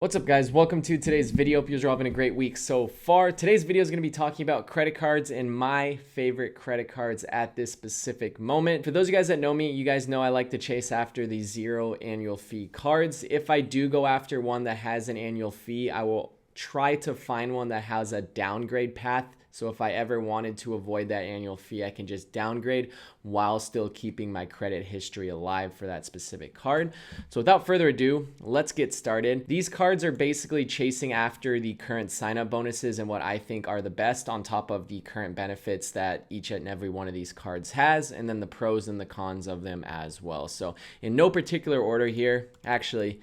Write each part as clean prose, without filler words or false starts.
What's up, guys? Welcome to today's video. Hope you're all having a great week so far. Today's video is going to be talking about credit cards and my favorite credit cards at this specific moment. For those of you guys that know me, you guys know I like to chase after the zero annual fee cards. If I do go after one that has an annual fee, I will try to find one that has a downgrade path. So if I ever wanted to avoid that annual fee, I can just downgrade while still keeping my credit history alive for that specific card. So without further ado, let's get started. These cards are basically chasing after the current sign-up bonuses and what I think are the best on top of the current benefits that each and every one of these cards has, and then the pros and the cons of them as well. So in no particular order here, actually,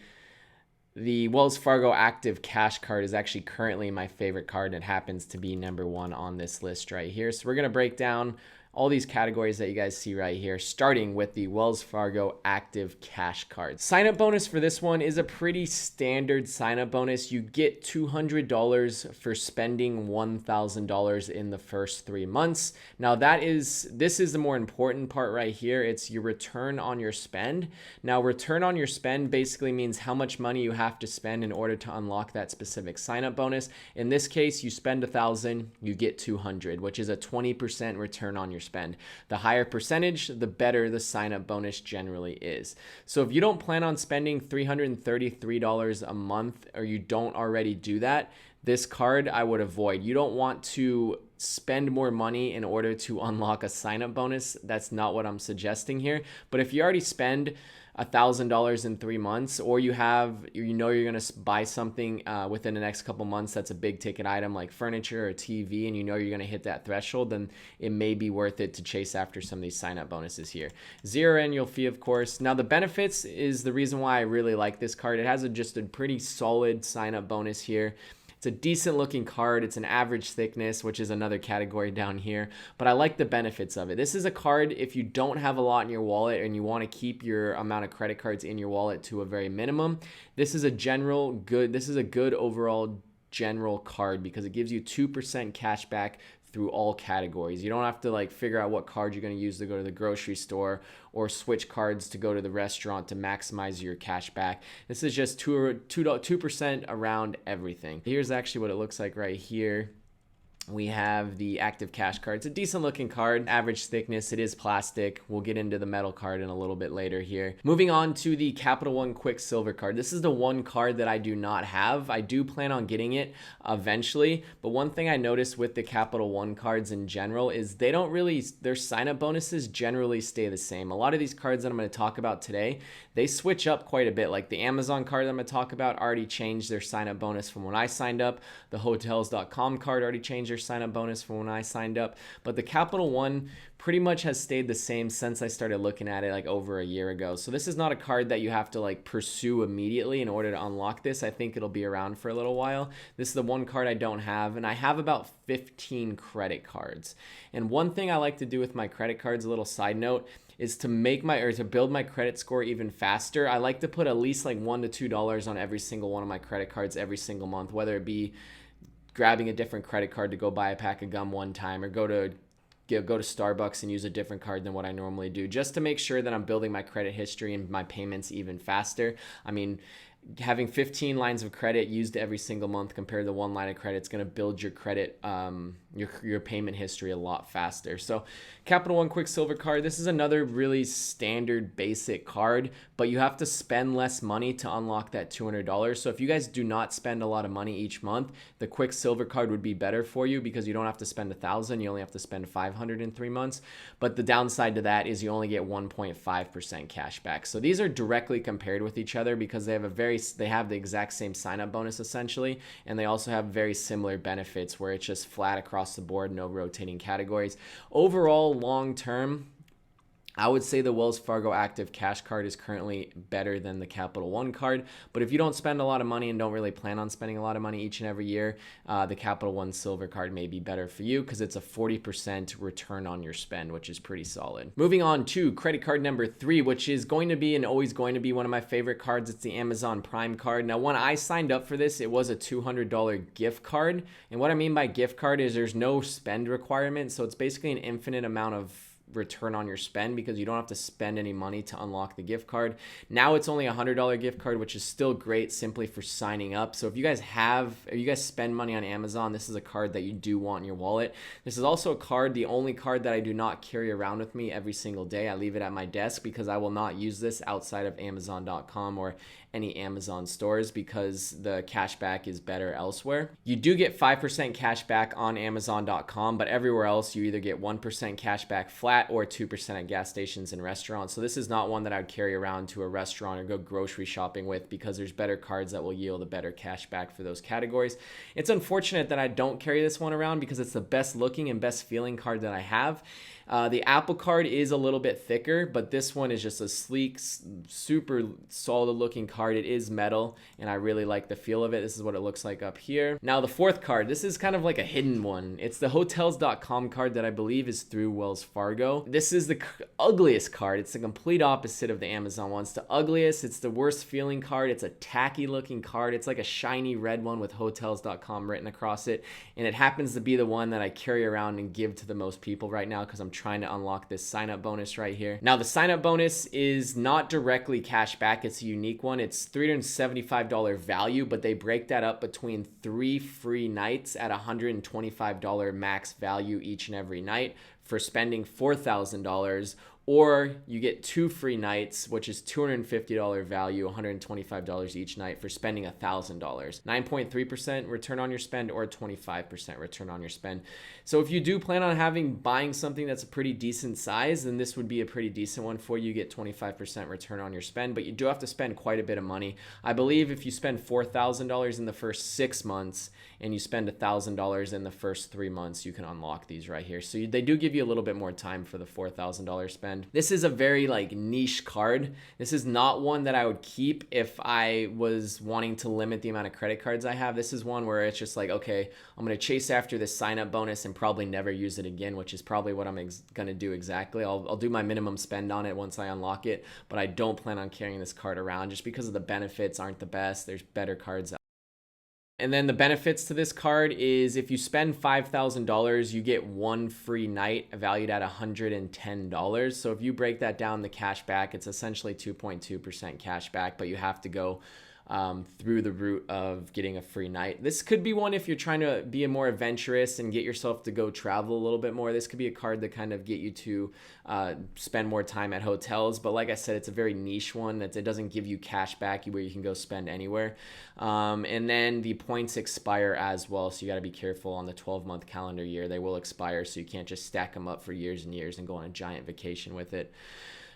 the Wells Fargo Active Cash Card is actually currently my favorite card, and it happens to be number one on this list right here. So we're going to break down all these categories that you guys see right here, starting with the Wells Fargo Active Cash Card. Sign-up bonus for this one is a pretty standard sign-up bonus. You get $200 for spending $1,000 in the first 3 months. Now this is the more important part right here. It's your return on your spend. Now, return on your spend basically means how much money you have to spend in order to unlock that specific sign-up bonus. In this case, you spend $1,000, you get $200, which is a 20% return on your spend. The higher percentage, the better the sign-up bonus generally is. So if you don't plan on spending $333 a month, or you don't already do that, this card I would avoid. You don't want to spend more money in order to unlock a sign-up bonus. That's not what I'm suggesting here. But if you already spend $1,000 in 3 months, or you're going to buy something within the next couple months that's a big ticket item like furniture or TV, and you're going to hit that threshold, then it may be worth it to chase after some of these sign-up bonuses here. Zero annual fee, of course. Now, the benefits is the reason why I really like this card. It has just a pretty solid sign-up bonus here. It's a decent looking card. It's an average thickness, which is another category down here, but I like the benefits of it. This is a card if you don't have a lot in your wallet and you want to keep your amount of credit cards in your wallet to a very minimum. This is a good overall general card because it gives you 2% cash back through all categories. You don't have to figure out what card you're going to use to go to the grocery store or switch cards to go to the restaurant to maximize your cash back. This is just 2% around everything. Here's actually what it looks like right here. We have the Active Cash Card. It's a decent looking card, average thickness. It is plastic. We'll get into the metal card in a little bit later here. Moving on to the Capital One Quicksilver card. This is the one card that I do not have. I do plan on getting it eventually, but one thing I noticed with the Capital One cards in general is their sign-up bonuses generally stay the same. A lot of these cards that I'm going to talk about today, they switch up quite a bit. Like the Amazon card that I'm going to talk about already changed their sign-up bonus from when I signed up. The Hotels.com card already changed their sign-up bonus from when I signed up, but the Capital One pretty much has stayed the same since I started looking at it over a year ago. So this is not a card that you have to pursue immediately in order to unlock this. I think it'll be around for a little while. This is the one card I don't have, and I have about 15 credit cards. And one thing I like to do with my credit cards, a little side note, is to build my credit score even faster. I like to put at least $1 to $2 on every single one of my credit cards every single month, whether it be grabbing a different credit card to go buy a pack of gum one time, or go to Starbucks and use a different card than what I normally do, just to make sure that I'm building my credit history and my payments even faster. I mean, having 15 lines of credit used every single month compared to one line of credit is going to build your credit, your payment history a lot faster. So Capital One Quicksilver card, this is another really standard basic card, but you have to spend less money to unlock that $200. So if you guys do not spend a lot of money each month, the Quicksilver card would be better for you because you don't have to spend $1,000. You only have to spend $500 in 3 months. But the downside to that is you only get 1.5% cash back. So these are directly compared with each other because they have the exact same sign-up bonus essentially, and they also have very similar benefits where it's just flat across the board, no rotating categories. Overall, long term, I would say the Wells Fargo Active Cash Card is currently better than the Capital One card, but if you don't spend a lot of money and don't really plan on spending a lot of money each and every year, the Capital One Silver card may be better for you because it's a 40% return on your spend, which is pretty solid. Moving on to credit card number 3, which is going to be and always going to be one of my favorite cards. It's the Amazon Prime card. Now, when I signed up for this, it was a $200 gift card, and what I mean by gift card is there's no spend requirement, so it's basically an infinite amount of return on your spend because you don't have to spend any money to unlock the gift card. Now it's only a $100 gift card, which is still great simply for signing up. So if you guys spend money on Amazon, this is a card that you do want in your wallet. This is also a card, the only card that I do not carry around with me every single day. I leave it at my desk because I will not use this outside of Amazon.com or any Amazon stores because the cashback is better elsewhere. You do get 5% cashback on Amazon.com, but everywhere else you either get 1% cashback flat or 2% at gas stations and restaurants. So this is not one that I would carry around to a restaurant or go grocery shopping with because there's better cards that will yield a better cashback for those categories. It's unfortunate that I don't carry this one around because it's the best looking and best feeling card that I have. The Apple card is a little bit thicker, but this one is just a sleek, super solid looking card. It is metal, and I really like the feel of it. This is what it looks like up here. Now, the fourth card, this is kind of like a hidden one. It's the Hotels.com card that I believe is through Wells Fargo. This is the ugliest card. It's the complete opposite of the Amazon one. It's the ugliest. It's the worst feeling card. It's a tacky looking card. It's like a shiny red one with Hotels.com written across it, and it happens to be the one that I carry around and give to the most people right now because I'm trying to unlock this sign up bonus right here. Now, the sign up bonus is not directly cash back. It's a unique one. It's $375 value, but they break that up between 3 free nights at $125 max value each and every night for spending $4,000, or you get 2 free nights, which is $250 value, $125 each night for spending $1,000. 9.3% return on your spend or 25% return on your spend. So if you do plan on buying something that's a pretty decent size, then this would be a pretty decent one for you. You get 25% return on your spend, but you do have to spend quite a bit of money. I believe if you spend $4,000 in the first 6 months and you spend $1,000 in the first 3 months, you can unlock these right here. So they do give you a little bit more time for the $4,000 spend. This is a very niche card. This is not one that I would keep if I was wanting to limit the amount of credit cards I have. This is one where it's just like, okay, I'm going to chase after this sign up bonus and probably never use it again, which is probably what I'm going to do exactly. I'll do my minimum spend on it once I unlock it, but I don't plan on carrying this card around just because of the benefits aren't the best. There's better cards out. And then the benefits to this card is if you spend $5,000, you get 1 free night valued at $110. So if you break that down, the cash back, it's essentially 2.2% cash back, but you have to go through the route of getting a free night. This could be one if you're trying to be a more adventurous and get yourself to go travel a little bit more. This could be a card that kind of get you to spend more time at hotels. But like I said, it's a very niche one that it doesn't give you cash back where you can go spend anywhere. And then the points expire as well. So you got to be careful on the 12-month calendar year. They will expire, so you can't just stack them up for years and years and go on a giant vacation with it.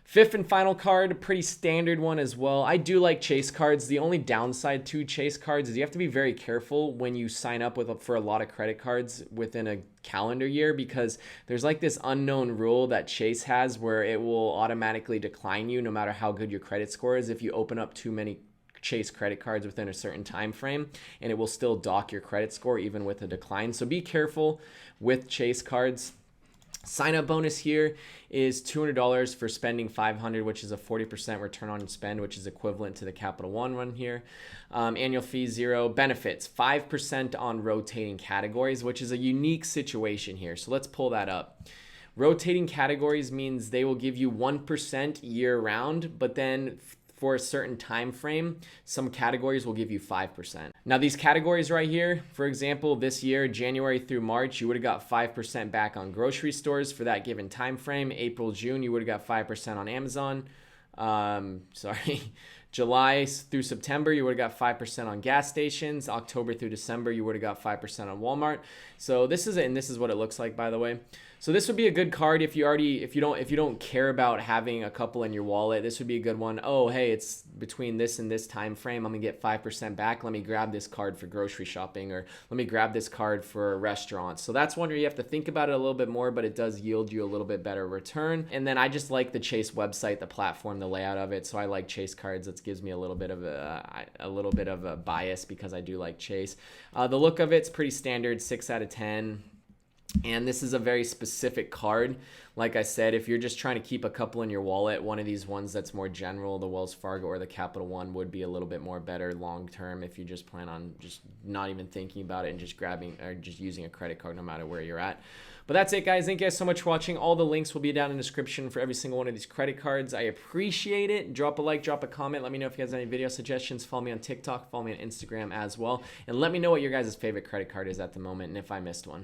Fifth and final card, a pretty standard one as well. I do like chase cards. The only downside to chase cards is you have to be very careful when you sign up for a lot of credit cards within a calendar year, because there's this unknown rule that Chase has where it will automatically decline you no matter how good your credit score is if you open up too many Chase credit cards within a certain time frame, and it will still dock your credit score even with a decline. So be careful with Chase cards. Sign up bonus here is $200 for spending $500, which is a 40% return on spend, which is equivalent to the Capital One one here. Annual fee 0. Benefits 5% on rotating categories, which is a unique situation here. So let's pull that up. Rotating categories means they will give you 1% year round, but then for a certain time frame, some categories will give you 5%. Now these categories right here, for example, this year, January through March, you would have got 5% back on grocery stores for that given time frame. April, June, you would have got 5% on Amazon. July through September, you would have got 5% on gas stations. October through December, you would have got 5% on Walmart. So this is it, and this is what it looks like, by the way. So this would be a good card if you don't care about having a couple in your wallet. This would be a good one. Oh, hey, it's between this and this time frame. I'm gonna get 5% back. Let me grab this card for grocery shopping, or let me grab this card for restaurants. So that's one where you have to think about it a little bit more, but it does yield you a little bit better return. And then I just like the Chase website, the platform, the layout of it. So I like Chase cards. That gives me a little bit of a bias because I do like Chase. The look of it's pretty standard, 6 out of 10. And this is a very specific card. Like I said, if you're just trying to keep a couple in your wallet, one of these ones that's more general, the Wells Fargo or the Capital One, would be a little bit more better long term if you just plan on just not even thinking about it and just grabbing or just using a credit card no matter where you're at. But that's it, guys. Thank you guys so much for watching. All the links will be down in the description for every single one of these credit cards. I appreciate it. Drop a like, drop a comment. Let me know if you guys have any video suggestions. Follow me on TikTok, follow me on Instagram as well. And let me know what your guys' favorite credit card is at the moment and if I missed one.